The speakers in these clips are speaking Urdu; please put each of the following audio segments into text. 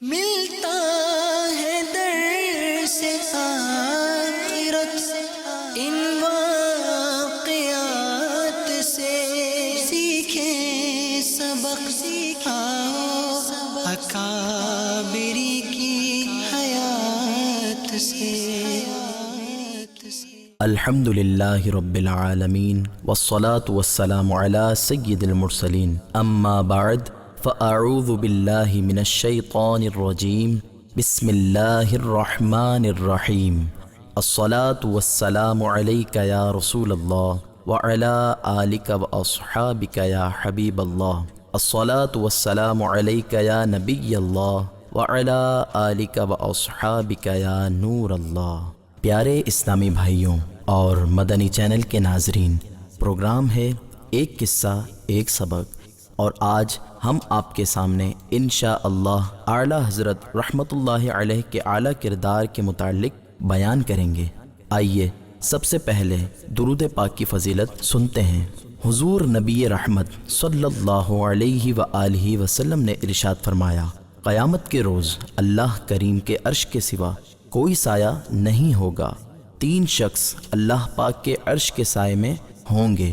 ملتا ہے در سے آخرت ان واقعات سے، سیکھیں سبق آؤ اکابری کی حیات سے۔ الحمد للہ رب العالمین والصلاة والسلام علی سید المرسلین، اما بعد فاعوذ باللہ من الشیطان الرجیم، بسم اللہ الرحمن الرحیم۔ الصلاة والسلام علیک یا رسول اللہ وعلی آلک واصحابک یا حبیب اللہ۔ الصلاة والسلام علیک یا نبی اللہ وعلی آلک واصحابک یا نور اللہ۔ پیارے اسلامی بھائیوں اور مدنی چینل کے ناظرین، پروگرام ہے ایک قصہ ایک سبق، اور آج ہم آپ کے سامنے انشاءاللہ اعلیٰ حضرت رحمۃ اللہ علیہ کے اعلیٰ کردار کے متعلق بیان کریں گے۔ آئیے سب سے پہلے درود پاک کی فضیلت سنتے ہیں۔ حضور نبی رحمت صلی اللہ علیہ وآلہ وسلم نے ارشاد فرمایا، قیامت کے روز اللہ کریم کے عرش کے سوا کوئی سایہ نہیں ہوگا۔ 3 شخص اللہ پاک کے عرش کے سائے میں ہوں گے۔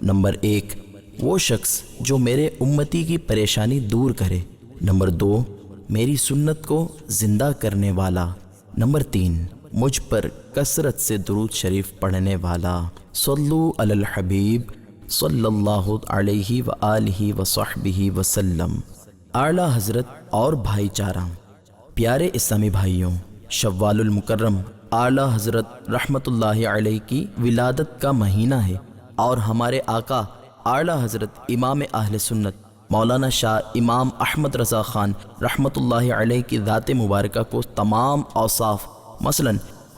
نمبر 1، وہ شخص جو میرے امتی کی پریشانی دور کرے۔ نمبر 2، میری سنت کو زندہ کرنے والا۔ نمبر 3، مجھ پر کثرت سے درود شریف پڑھنے والا۔ صلو علی الحبیب صلی اللہ علیہ وآلہ وصحبہ وسلم۔ اعلیٰ حضرت اور بھائی چارہ۔ پیارے اسلامی بھائیوں، شوال المکرم اعلیٰ حضرت رحمت اللہ علیہ کی ولادت کا مہینہ ہے، اور ہمارے آقا اعلیٰ حضرت امام اہل سنت مولانا شاہ امام احمد رضا خان رحمت اللہ علیہ کی ذات مبارکہ کو تمام اوصاف مثلا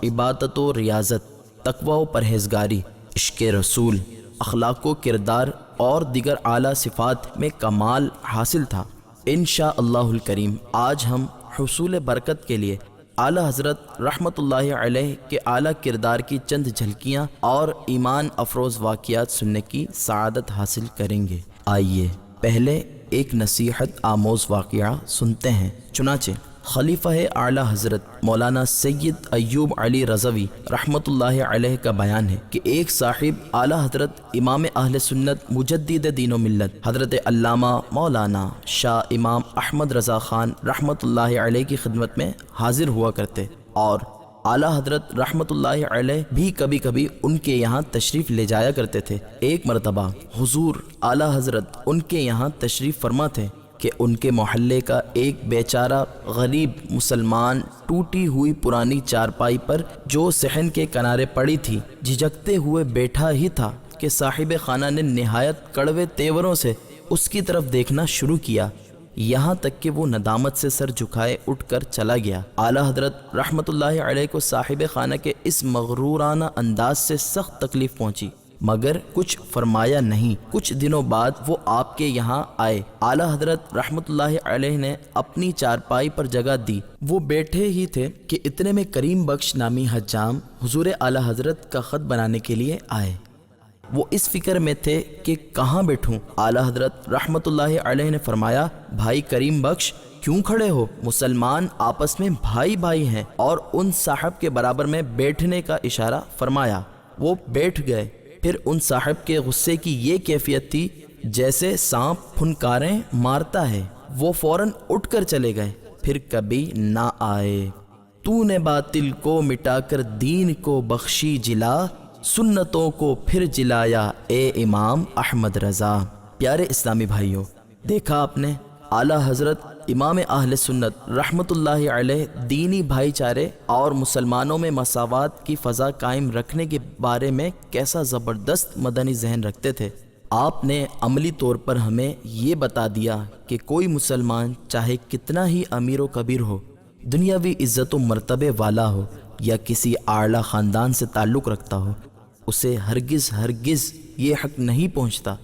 عبادت و ریاضت، تقوی و پرہیزگاری، عشق رسول، اخلاق و کردار اور دیگر اعلیٰ صفات میں کمال حاصل تھا۔ انشاءاللہ الکریم آج ہم حصول برکت کے لیے اعلیٰ حضرت رحمت اللہ علیہ کے اعلیٰ کردار کی چند جھلکیاں اور ایمان افروز واقعات سننے کی سعادت حاصل کریں گے۔ آئیے پہلے ایک نصیحت آموز واقعہ سنتے ہیں۔ چنانچہ خلیفہ اعلیٰ حضرت مولانا سید ایوب علی رضوی رحمت اللہ علیہ کا بیان ہے کہ ایک صاحب اعلیٰ حضرت امام اہل سنت مجدد دین و ملت حضرت علامہ مولانا شاہ امام احمد رضا خان رحمت اللہ علیہ کی خدمت میں حاضر ہوا کرتے، اور اعلیٰ حضرت رحمت اللہ علیہ بھی کبھی کبھی ان کے یہاں تشریف لے جایا کرتے تھے۔ ایک مرتبہ حضور اعلیٰ حضرت ان کے یہاں تشریف فرما تھے کہ ان کے محلے کا ایک بیچارہ غریب مسلمان ٹوٹی ہوئی پرانی چارپائی پر جو صحن کے کنارے پڑی تھی جھجکتے ہوئے بیٹھا ہی تھا کہ صاحب خانہ نے نہایت کڑوے تیوروں سے اس کی طرف دیکھنا شروع کیا، یہاں تک کہ وہ ندامت سے سر جھکائے اٹھ کر چلا گیا۔ اعلیٰ حضرت رحمت اللہ علیہ کو صاحب خانہ کے اس مغرورانہ انداز سے سخت تکلیف پہنچی، مگر کچھ فرمایا نہیں۔ کچھ دنوں بعد وہ آپ کے یہاں آئے۔ اعلیٰ حضرت رحمت اللہ علیہ نے اپنی چارپائی پر جگہ دی۔ وہ بیٹھے ہی تھے کہ اتنے میں کریم بخش نامی حجام حضور اعلیٰ حضرت کا خط بنانے کے لیے آئے۔ وہ اس فکر میں تھے کہ کہاں بیٹھوں۔ اعلیٰ حضرت رحمت اللہ علیہ نے فرمایا، بھائی کریم بخش کیوں کھڑے ہو؟ مسلمان آپس میں بھائی بھائی ہیں، اور ان صاحب کے برابر میں بیٹھنے کا اشارہ فرمایا۔ وہ بیٹھ گئے۔ پھر ان صاحب کے غصے کی یہ کیفیت تھی جیسے سانپ پھنکاریں مارتا ہے۔ وہ فوراً اٹھ کر چلے گئے، پھر کبھی نہ آئے۔ تو نے باطل کو مٹا کر دین کو بخشی جلا، سنتوں کو پھر جلایا اے امام احمد رضا۔ پیارے اسلامی بھائیوں، دیکھا آپ نے اعلیٰ حضرت امام اہل سنت رحمت اللہ علیہ دینی بھائی چارے اور مسلمانوں میں مساوات کی فضا قائم رکھنے کے بارے میں کیسا زبردست مدنی ذہن رکھتے تھے۔ آپ نے عملی طور پر ہمیں یہ بتا دیا کہ کوئی مسلمان چاہے کتنا ہی امیر و کبیر ہو، دنیاوی عزت و مرتبے والا ہو، یا کسی اعلیٰ خاندان سے تعلق رکھتا ہو، اسے ہرگز یہ حق نہیں پہنچتا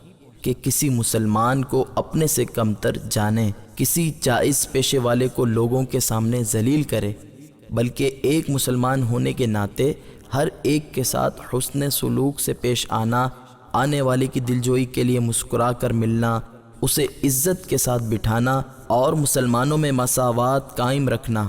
کہ کسی مسلمان کو اپنے سے کمتر جانے، کسی جائز پیشے والے کو لوگوں کے سامنے ذلیل کرے، بلکہ ایک مسلمان ہونے کے ناطے ہر ایک کے ساتھ حسن سلوک سے پیش آنے والے کی دلجوئی کے لیے مسکرا کر ملنا، اسے عزت کے ساتھ بٹھانا اور مسلمانوں میں مساوات قائم رکھنا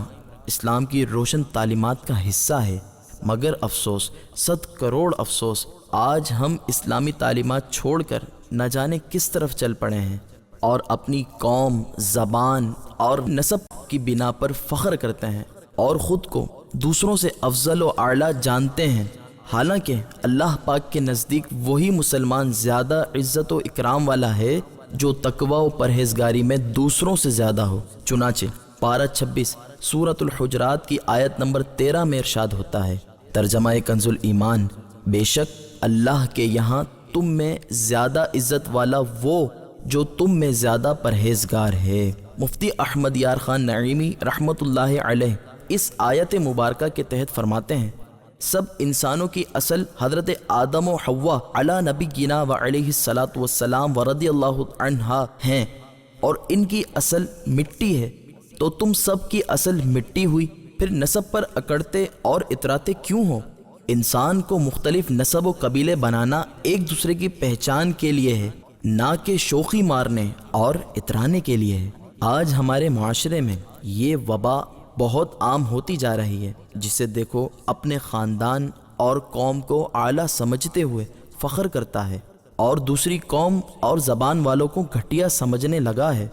اسلام کی روشن تعلیمات کا حصہ ہے، مگر افسوس 100 کروڑ افسوس آج ہم اسلامی تعلیمات چھوڑ کر نہ جانے کس طرف چل پڑے ہیں اور اپنی قوم، زبان اور نسب کی بنا پر فخر کرتے ہیں اور خود کو دوسروں سے افضل و اعلیٰ جانتے ہیں، حالانکہ اللہ پاک کے نزدیک وہی مسلمان زیادہ عزت و اکرام والا ہے جو تقوی و پرہیزگاری میں دوسروں سے زیادہ ہو۔ چنانچہ پارہ 26 سورۃ الحجرات کی آیت نمبر 13 میں ارشاد ہوتا ہے، ترجمہ کنز الایمان، بے شک اللہ کے یہاں تم میں زیادہ عزت والا وہ جو تم میں زیادہ پرہیزگار ہے۔ مفتی احمد یار خان نعیمی رحمۃ اللہ علیہ اس آیت مبارکہ کے تحت فرماتے ہیں، سب انسانوں کی اصل حضرت آدم و حوا علی نبینا و علیہ الصلاۃ والسلام و رضی اللہ عنہا ہیں اور ان کی اصل مٹی ہے، تو تم سب کی اصل مٹی ہوئی، پھر نسب پر اکڑتے اور اتراتے کیوں ہو؟ انسان کو مختلف نسب و قبیلے بنانا ایک دوسرے کی پہچان کے لیے ہے، نہ کہ شوخی مارنے اور اترانے کے لیے ہے۔ آج ہمارے معاشرے میں یہ وبا بہت عام ہوتی جا رہی ہے، جسے دیکھو اپنے خاندان اور قوم کو اعلیٰ سمجھتے ہوئے فخر کرتا ہے اور دوسری قوم اور زبان والوں کو گھٹیا سمجھنے لگا ہے،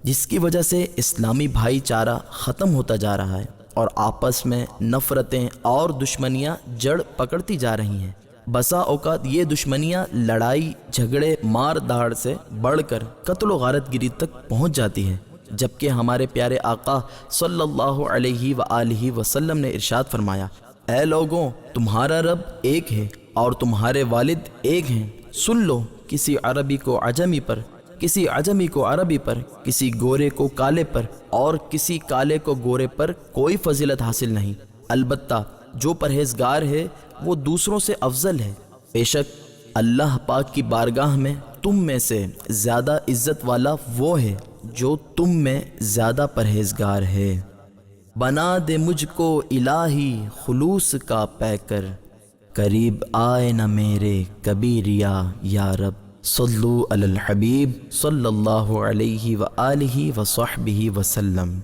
جس کی وجہ سے اسلامی بھائی چارہ ختم ہوتا جا رہا ہے اور آپس میں نفرتیں اور دشمنیاں جڑ پکڑتی جا رہی ہیں۔ بسا اوقات یہ دشمنیاں لڑائی جھگڑے مار داڑ سے بڑھ کر قتل و غارت گری تک پہنچ جاتی ہے، جبکہ ہمارے پیارے آقا صلی اللہ علیہ وآلہ وسلم نے ارشاد فرمایا، اے لوگوں، تمہارا رب ایک ہے اور تمہارے والد ایک ہیں، سن لو، کسی عربی کو عجمی پر، کسی عجمی کو عربی پر، کسی گورے کو کالے پر اور کسی کالے کو گورے پر کوئی فضیلت حاصل نہیں، البتہ جو پرہیزگار ہے وہ دوسروں سے افضل ہے۔ بے شک اللہ پاک کی بارگاہ میں تم میں سے زیادہ عزت والا وہ ہے جو تم میں زیادہ پرہیزگار ہے۔ بنا دے مجھ کو الہی خلوص کا پیکر، قریب آئے نہ میرے کبھی ریا یا رب، صلو علی الحبیب صلی اللہ علیہ وآلہ وصحبہ وسلم۔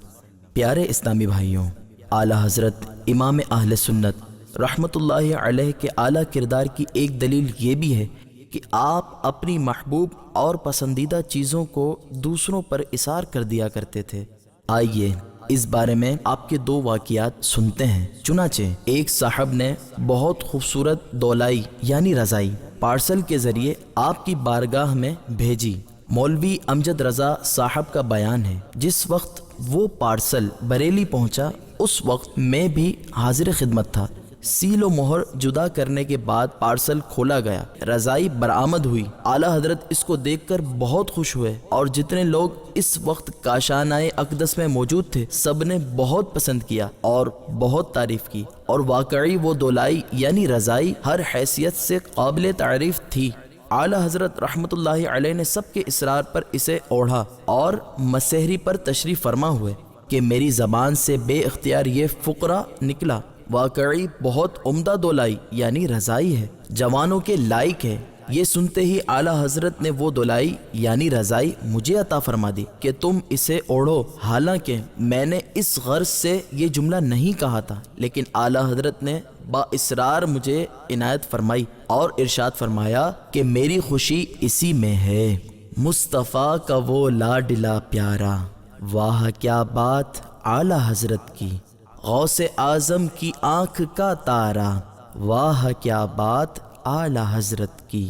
پیارے اسلامی بھائیوں، اعلیٰ حضرت امام اہل سنت رحمۃ اللہ علیہ کے اعلیٰ کردار کی ایک دلیل یہ بھی ہے کہ آپ اپنی محبوب اور پسندیدہ چیزوں کو دوسروں پر اثار کر دیا کرتے تھے۔ آئیے اس بارے میں آپ کے 2 واقعات سنتے ہیں۔ چنانچہ ایک صاحب نے بہت خوبصورت دولائی یعنی رضائی پارسل کے ذریعے آپ کی بارگاہ میں بھیجی۔ مولوی امجد رضا صاحب کا بیان ہے، جس وقت وہ پارسل بریلی پہنچا اس وقت میں بھی حاضر خدمت تھا۔ سیل و مہر جدا کرنے کے بعد پارسل کھولا گیا، رضائی برآمد ہوئی۔ اعلیٰ حضرت اس کو دیکھ کر بہت خوش ہوئے اور جتنے لوگ اس وقت کاشانہ اقدس میں موجود تھے سب نے بہت پسند کیا اور بہت تعریف کی، اور واقعی وہ دولائی یعنی رضائی ہر حیثیت سے قابل تعریف تھی۔ اعلیٰ حضرت رحمۃ اللہ علیہ نے سب کے اصرار پر اسے اوڑھا اور مسحری پر تشریف فرما ہوئے کہ میری زبان سے بے اختیار یہ فقرہ نکلا، واقعی بہت عمدہ دولائی یعنی رضائی ہے، جوانوں کے لائق ہے۔ یہ سنتے ہی اعلیٰ حضرت نے وہ دولائی یعنی رضائی مجھے عطا فرما دی کہ تم اسے اوڑھو، حالانکہ میں نے اس غرض سے یہ جملہ نہیں کہا تھا، لیکن اعلیٰ حضرت نے با اصرار مجھے عنایت فرمائی اور ارشاد فرمایا کہ میری خوشی اسی میں ہے۔ مصطفیٰ کا وہ لاڈلا پیارا، واہ کیا بات اعلیٰ حضرت کی، غوث اعظم کی آنکھ کا تارا، واہ کیا بات اعلیٰ حضرت کی۔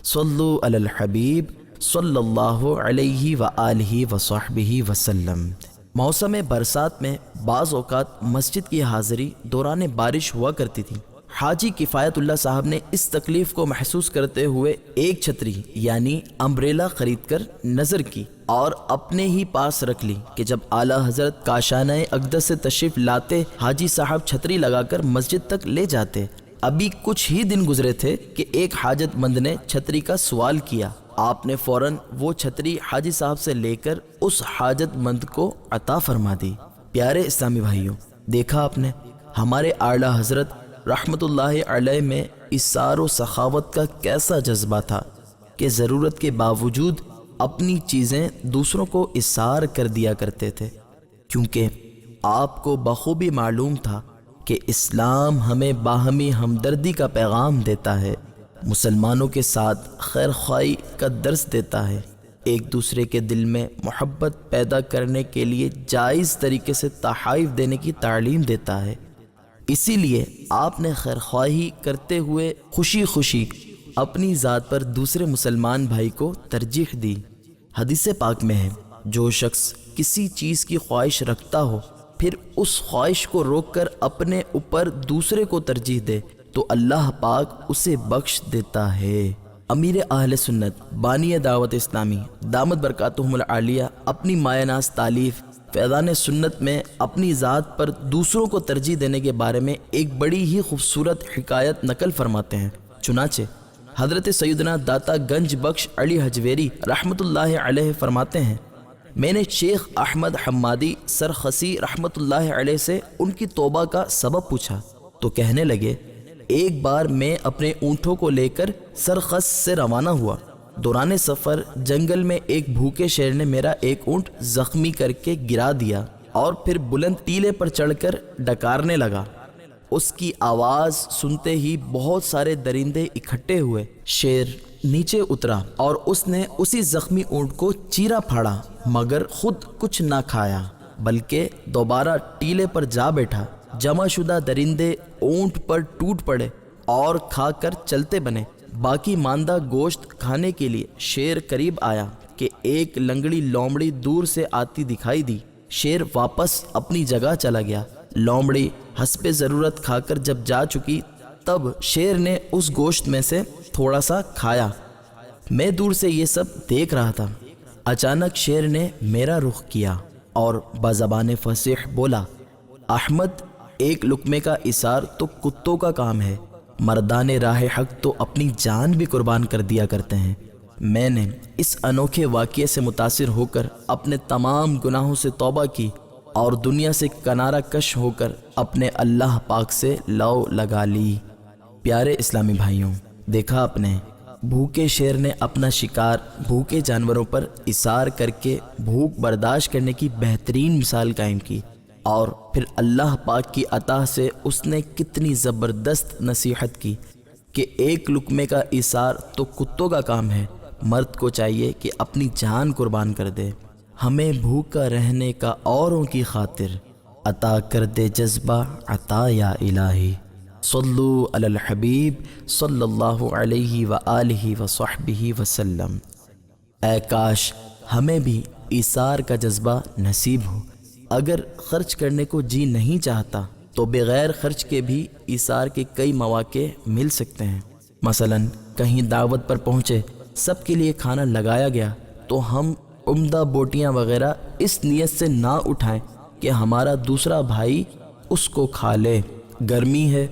صلو علی الحبیب صلی اللہ علیہ وآلہ وصحبہ وسلم۔ موسم برسات میں بعض اوقات مسجد کی حاضری دوران بارش ہوا کرتی تھی۔ حاجی کفایت اللہ صاحب نے اس تکلیف کو محسوس کرتے ہوئے ایک چھتری یعنی امبریلا خرید کر نظر کی اور اپنے ہی پاس رکھ لی کہ جب اعلیٰ حضرت کاشانہ اقدس سے تشریف لاتے حاجی صاحب چھتری لگا کر مسجد تک لے جاتے۔ ابھی کچھ ہی دن گزرے تھے کہ ایک حاجت مند نے چھتری کا سوال کیا، آپ نے فوراً وہ چھتری حاجی صاحب سے لے کر اس حاجت مند کو عطا فرما دی۔ پیارے اسلامی بھائیوں، دیکھا آپ نے ہمارے اعلیٰ حضرت رحمت اللہ علیہ میں اثار و سخاوت کا کیسا جذبہ تھا کہ ضرورت کے باوجود اپنی چیزیں دوسروں کو اِسار کر دیا کرتے تھے، کیونکہ آپ کو بخوبی معلوم تھا کہ اسلام ہمیں باہمی ہمدردی کا پیغام دیتا ہے، مسلمانوں کے ساتھ خیر خواہی کا درس دیتا ہے، ایک دوسرے کے دل میں محبت پیدا کرنے کے لیے جائز طریقے سے تحائف دینے کی تعلیم دیتا ہے۔ اسی لیے آپ نے خیر خواہی کرتے ہوئے خوشی خوشی اپنی ذات پر دوسرے مسلمان بھائی کو ترجیح دی۔ حدیث پاک میں ہے، جو شخص کسی چیز کی خواہش رکھتا ہو پھر اس خواہش کو روک کر اپنے اوپر دوسرے کو ترجیح دے تو اللہ پاک اسے بخش دیتا ہے۔ امیر اہل سنت بانی دعوت اسلامی دامت برکاتہم العالیہ اپنی مایہ ناز تالیف فیضان سنت میں اپنی ذات پر دوسروں کو ترجیح دینے کے بارے میں ایک بڑی ہی خوبصورت حکایت نقل فرماتے ہیں۔ چنانچہ حضرت سیدنا داتا گنج بخش علی حجویری رحمۃ اللہ علیہ فرماتے ہیں، میں نے شیخ احمد حمادی سرخسی رحمۃ اللہ علیہ سے ان کی توبہ کا سبب پوچھا تو کہنے لگے، ایک بار میں اپنے اونٹوں کو لے کر سرخس سے روانہ ہوا، دوران سفر جنگل میں ایک بھوکے شیر نے میرا ایک اونٹ زخمی کر کے گرا دیا اور پھر بلند ٹیلے پر چڑھ کر ڈکارنے لگا۔ اس کی آواز سنتے ہی بہت سارے درندے اکٹھے ہوئے، شیر نیچے اترا اور اس نے اسی زخمی اونٹ کو چیرا پھاڑا، مگر خود کچھ نہ کھایا بلکہ دوبارہ ٹیلے پر جا بیٹھا۔ جمع شدہ درندے اونٹ پر ٹوٹ پڑے اور کھا کر چلتے بنے۔ باقی ماندہ گوشت کھانے کے لیے شیر قریب آیا کہ ایک لنگڑی لومڑی دور سے آتی دکھائی دی۔ شیر واپس اپنی جگہ چلا گیا۔ لومڑی حسب ضرورت کھا کر جب جا چکی تب شیر نے اس گوشت میں سے تھوڑا سا کھایا۔ میں دور سے یہ سب دیکھ رہا تھا۔ اچانک شیر نے میرا رخ کیا اور بزبان فصیح بولا، احمد، ایک لقمے کا اثار تو کتوں کا کام ہے، مردان راہ حق تو اپنی جان بھی قربان کر دیا کرتے ہیں۔ میں نے اس انوکھے واقعے سے متاثر ہو کر اپنے تمام گناہوں سے توبہ کی اور دنیا سے کنارہ کش ہو کر اپنے اللہ پاک سے لو لگا لی۔ پیارے اسلامی بھائیوں، دیکھا آپ نے، بھوکے شیر نے اپنا شکار بھوکے جانوروں پر اثار کر کے بھوک برداشت کرنے کی بہترین مثال قائم کی، اور پھر اللہ پاک کی عطا سے اس نے کتنی زبردست نصیحت کی کہ ایک لقمے کا اثار تو کتوں کا کام ہے، مرد کو چاہیے کہ اپنی جان قربان کر دے۔ ہمیں بھوکا رہنے کا اوروں کی خاطر عطا کر دے جذبہ عطا یا الہی۔ صلو علی الحبیب صلی اللہ علیہ وآلہ وصحبہ وسلم۔ اے کاش ہمیں بھی ایثار کا جذبہ نصیب ہو۔ اگر خرچ کرنے کو جی نہیں چاہتا تو بغیر خرچ کے بھی ایثار کے کئی مواقع مل سکتے ہیں۔ مثلا کہیں دعوت پر پہنچے، سب کے لیے کھانا لگایا گیا تو ہم عمدہ بوٹیاں وغیرہ اس نیت سے نہ اٹھائیں کہ ہمارا دوسرا بھائی اس کو کھا لے۔ گرمی ہے،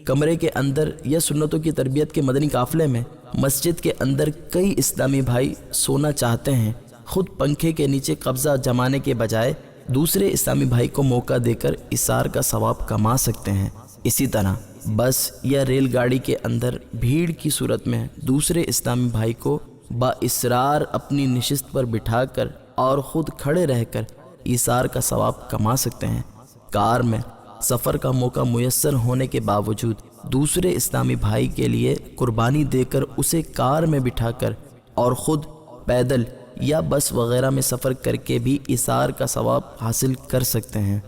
کمرے کے اندر یا سنتوں کی تربیت کے مدنی قافلے میں مسجد کے اندر کئی اسلامی بھائی سونا چاہتے ہیں، خود پنکھے کے نیچے قبضہ جمانے کے بجائے دوسرے اسلامی بھائی کو موقع دے کر ایثار کا ثواب کما سکتے ہیں۔ اسی طرح بس یا ریل گاڑی کے اندر بھیڑ کی صورت میں دوسرے اسلامی بھائی کو با اصرار اپنی نشست پر بٹھا کر اور خود کھڑے رہ کر ایثار کا ثواب کما سکتے ہیں۔ کار میں سفر کا موقع میسر ہونے کے باوجود دوسرے اسلامی بھائی کے لیے قربانی دے کر اسے کار میں بٹھا کر اور خود پیدل یا بس وغیرہ میں سفر کر کے بھی ایثار کا ثواب حاصل کر سکتے ہیں۔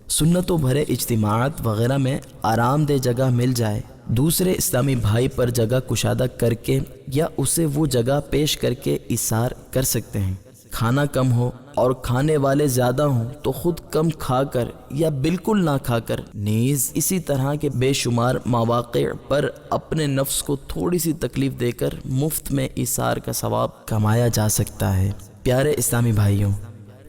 سنتوں بھرے اجتماعات وغیرہ میں آرام دہ جگہ مل جائے، دوسرے اسلامی بھائی پر جگہ کشادہ کر کے یا اسے وہ جگہ پیش کر کے ایثار کر سکتے ہیں۔ کھانا کم ہو اور کھانے والے زیادہ ہوں تو خود کم کھا کر یا بالکل نہ کھا کر نیز اسی طرح کے بے شمار مواقع پر اپنے نفس کو تھوڑی سی تکلیف دے کر مفت میں ایثار کا ثواب کمایا جا سکتا ہے۔ پیارے اسلامی بھائیوں،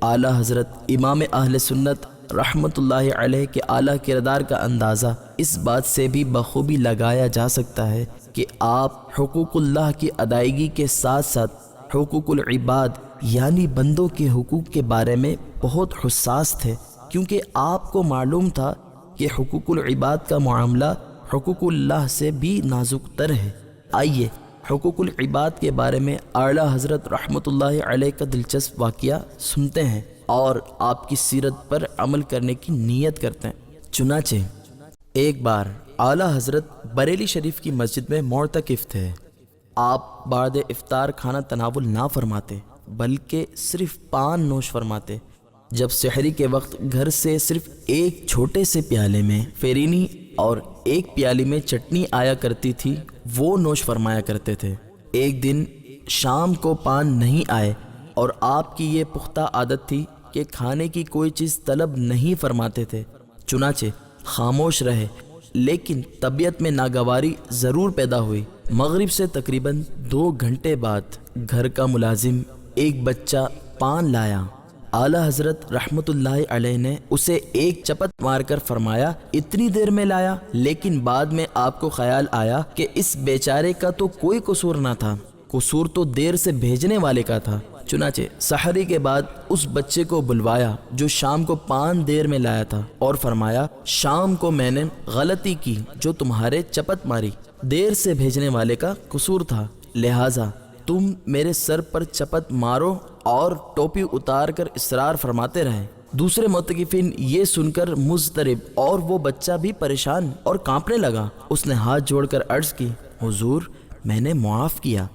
اعلیٰ حضرت امام اہل سنت رحمۃ اللہ علیہ کے اعلیٰ کردار کا اندازہ اس بات سے بھی بخوبی لگایا جا سکتا ہے کہ آپ حقوق اللہ کی ادائیگی کے ساتھ ساتھ حقوق العباد یعنی بندوں کے حقوق کے بارے میں بہت حساس تھے، کیونکہ آپ کو معلوم تھا کہ حقوق العباد کا معاملہ حقوق اللہ سے بھی نازک تر ہے۔ آئیے حقوق العباد کے بارے میں اعلیٰ حضرت رحمۃ اللہ علیہ کا دلچسپ واقعہ سنتے ہیں اور آپ کی سیرت پر عمل کرنے کی نیت کرتے ہیں۔ چنانچہ ایک بار اعلیٰ حضرت بریلی شریف کی مسجد میں معتکف تھے۔ آپ بعد افطار کھانا تناول نہ فرماتے بلکہ صرف پان نوش فرماتے۔ جب سحری کے وقت گھر سے صرف ایک چھوٹے سے پیالے میں فیرینی اور ایک پیالی میں چٹنی آیا کرتی تھی وہ نوش فرمایا کرتے تھے۔ ایک دن شام کو پان نہیں آئے اور آپ کی یہ پختہ عادت تھی کہ کھانے کی کوئی چیز طلب نہیں فرماتے تھے، چنانچہ خاموش رہے، لیکن طبیعت میں ناگواری ضرور پیدا ہوئی۔ مغرب سے تقریباً 2 گھنٹے بعد گھر کا ملازم ایک بچہ پان لایا۔ اعلیٰ حضرت رحمۃ اللہ علیہ نے اسے ایک چپت مار کر فرمایا، اتنی دیر میں لایا؟ لیکن بعد میں آپ کو خیال آیا کہ اس بیچارے کا تو کوئی قصور نہ تھا، قصور تو دیر سے بھیجنے والے کا تھا۔ چنانچہ سحری کے بعد اس بچے کو بلوایا جو شام کو پان دیر میں لایا تھا اور فرمایا، شام کو میں نے غلطی کی جو تمہارے چپت ماری، دیر سے بھیجنے والے کا قصور تھا، لہٰذا تم میرے سر پر چپت مارو اور ٹوپی اتار کر اصرار فرماتے رہے۔ دوسرے معتکفین یہ سن کر مضطرب اور وہ بچہ بھی پریشان اور کانپنے لگا۔ اس نے ہاتھ جوڑ کر عرض کی، حضور میں نے معاف کیا۔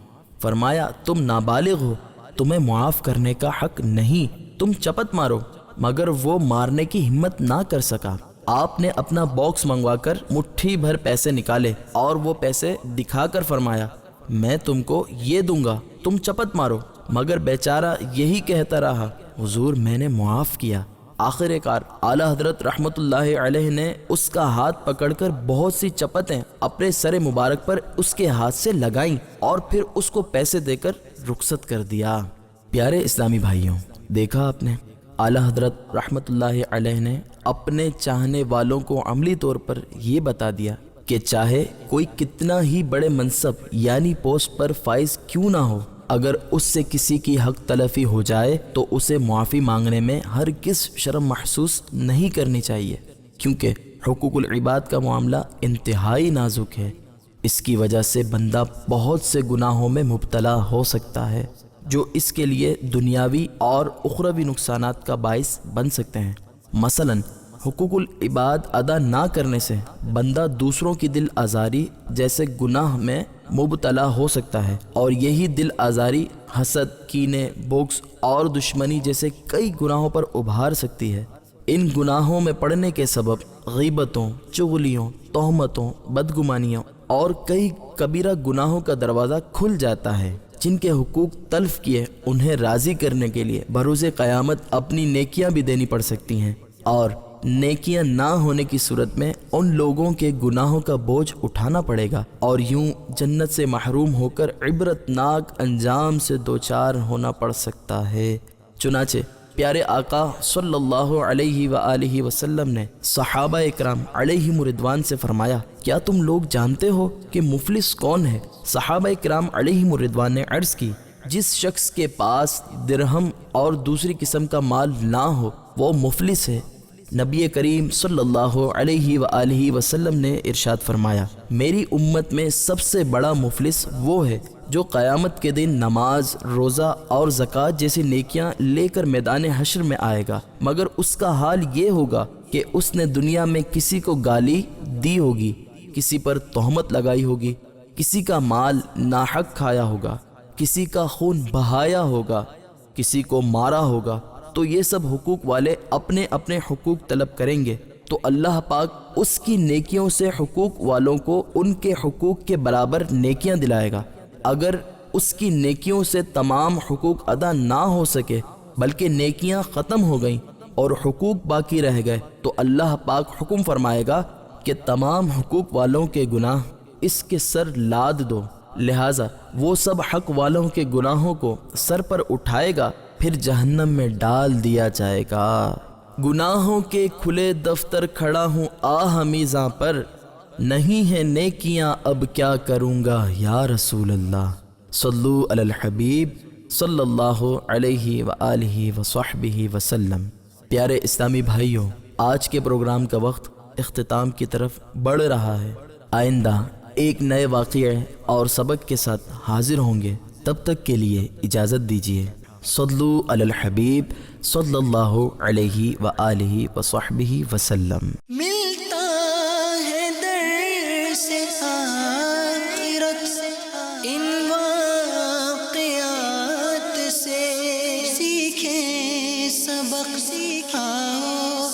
فرمایا، تم نابالغ ہو، تمہیں معاف کرنے کا حق نہیں، تم چپت مارو۔ مگر وہ مارنے کی ہمت نہ کر سکا۔ آپ نے اپنا باکس منگوا کر مٹھی بھر پیسے نکالے اور وہ پیسے دکھا کر فرمایا، میں تم کو یہ دوں گا، تم چپت مارو۔ مگر بیچارہ یہی کہتا رہا، حضور میں نے معاف کیا۔ آخر کار اعلیٰ حضرت رحمۃ اللہ علیہ نے اس کا ہاتھ پکڑ کر بہت سی چپتیں اپنے سر مبارک پر اس کے ہاتھ سے لگائیں اور پھر اس کو پیسے دے کر رخصت کر دیا۔ پیارے اسلامی بھائیوں، دیکھا آپ نے، اعلیٰ حضرت رحمۃ اللہ علیہ نے اپنے چاہنے والوں کو عملی طور پر یہ بتا دیا کہ چاہے کوئی کتنا ہی بڑے منصب یعنی پوسٹ پر فائز کیوں نہ ہو، اگر اس سے کسی کی حق تلفی ہو جائے تو اسے معافی مانگنے میں ہرگز شرم محسوس نہیں کرنی چاہیے، کیونکہ حقوق العباد کا معاملہ انتہائی نازک ہے۔ اس کی وجہ سے بندہ بہت سے گناہوں میں مبتلا ہو سکتا ہے جو اس کے لیے دنیاوی اور اخروی نقصانات کا باعث بن سکتے ہیں۔ مثلاً حقوق العباد ادا نہ کرنے سے بندہ دوسروں کی دل آزاری جیسے گناہ میں مبتلا ہو سکتا ہے، اور یہی دل آزاری حسد، کینے، بغض اور دشمنی جیسے کئی گناہوں پر ابھار سکتی ہے۔ ان گناہوں میں پڑنے کے سبب غیبتوں، چغلیوں، تہمتوں، بدگمانیوں اور کئی کبیرہ گناہوں کا دروازہ کھل جاتا ہے۔ جن کے حقوق تلف کیے انہیں راضی کرنے کے لیے بروز قیامت اپنی نیکیاں بھی دینی پڑ سکتی ہیں، اور نیکیاں نہ ہونے کی صورت میں ان لوگوں کے گناہوں کا بوجھ اٹھانا پڑے گا، اور یوں جنت سے محروم ہو کر عبرتناک انجام سے دوچار ہونا پڑ سکتا ہے۔ چنانچہ پیارے آقا صلی اللہ علیہ وآلہ وسلم نے صحابہ اکرام علیہم رضوان سے فرمایا، کیا تم لوگ جانتے ہو کہ مفلس کون ہے؟ صحابہ اکرام علیہم رضوان نے عرض کی، جس شخص کے پاس درہم اور دوسری قسم کا مال نہ ہو وہ مفلس ہے۔ نبی کریم صلی اللہ علیہ وآلہ وسلم نے ارشاد فرمایا، میری امت میں سب سے بڑا مفلس وہ ہے جو قیامت کے دن نماز، روزہ اور زکوٰۃ جیسی نیکیاں لے کر میدان حشر میں آئے گا، مگر اس کا حال یہ ہوگا کہ اس نے دنیا میں کسی کو گالی دی ہوگی، کسی پر تہمت لگائی ہوگی، کسی کا مال ناحق کھایا ہوگا، کسی کا خون بہایا ہوگا، کسی کو مارا ہوگا، تو یہ سب حقوق والے اپنے اپنے حقوق طلب کریں گے تو اللہ پاک اس کی نیکیوں سے حقوق والوں کو ان کے حقوق کے برابر نیکیاں دلائے گا۔ اگر اس کی نیکیوں سے تمام حقوق ادا نہ ہو سکے بلکہ نیکیاں ختم ہو گئیں اور حقوق باقی رہ گئے تو اللہ پاک حکم فرمائے گا کہ تمام حقوق والوں کے گناہ اس کے سر لاد دو، لہٰذا وہ سب حق والوں کے گناہوں کو سر پر اٹھائے گا، پھر جہنم میں ڈال دیا جائے گا۔ گناہوں کے کھلے دفتر کھڑا ہوں آہ میزاں پر، نہیں ہے نیکیاں اب کیا کروں گا یا رسول اللہ۔ صلو علی الحبیب صلی اللہ علیہ وآلہ وصحبہ وسلم۔ پیارے اسلامی بھائیوں، آج کے پروگرام کا وقت اختتام کی طرف بڑھ رہا ہے۔ آئندہ ایک نئے واقعے اور سبق کے ساتھ حاضر ہوں گے، تب تک کے لیے اجازت دیجیے۔ صلو علی الحبیب صلی اللہ علیہ وآلہ وصحبہ وسلم۔ ملتا ہے در سے آخرت ان واقعات سے، سیکھیں سبق، آؤ